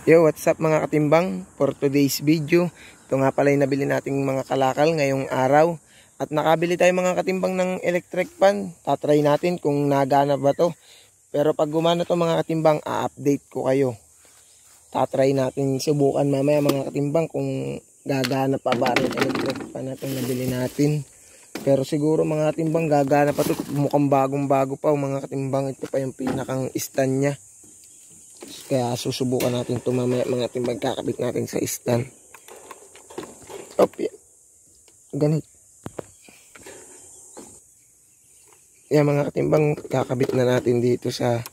Yo, what's up mga katimbang? For today's video, ito nga pala yung nabili nating mga kalakal ngayong araw. At nakabili tayo mga katimbang ng electric fan. Tatry natin kung nagana ba to. Pero pag gumana to mga katimbang, a-update ko kayo. Tatry natin subukan mamaya mga katimbang kung gagana pa ba rin electric fan na itong nabili natin. Pero siguro mga katimbang gagana pa to. Mukhang bagong bago pa mga katimbang. Ito pa yung pinakang stand nya. Kaya susubukan natin ito mamaya mga timbang, kakabit natin sa stand. Op, yan. Ganit. Yan mga katimbang, kakabit na natin dito sa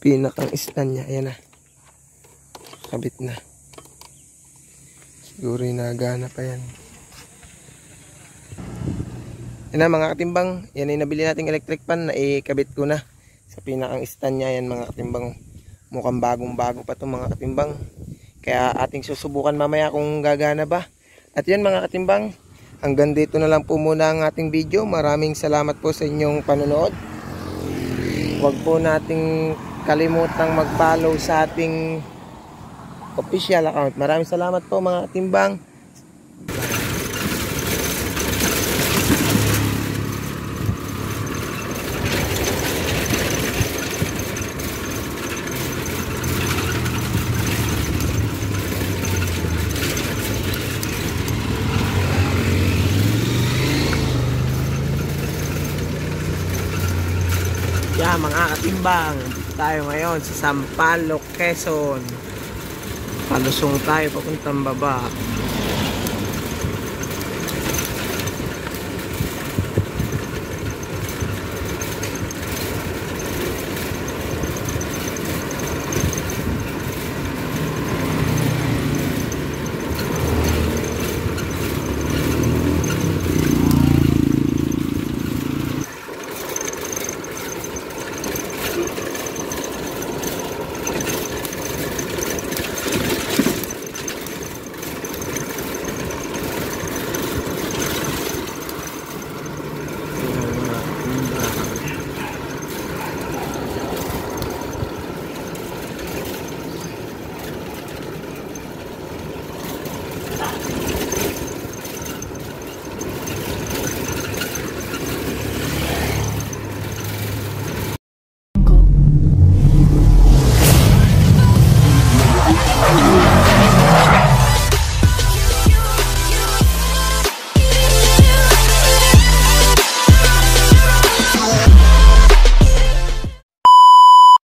pinakang stand nya. Ayan na. Kabit na. Siguro yung nagana pa yan. Yan na mga katimbang, yan yung nabili nating electric fan na ikabit ko na sa pinakang stand nya. Yan mga katimbang. Mukhang bagong bago pa ito mga katimbang. Kaya ating susubukan mamaya kung gagana ba. At yan mga katimbang, hanggang dito na lang po muna ang ating video. Maraming salamat po sa inyong panonood. Huwag po nating kalimutang mag-follow sa ating official account. Maraming salamat po mga katimbang. Yeah, mga katimbang, tayo ngayon sa Sampaloc, Quezon. Palusong tayo papuntang baba.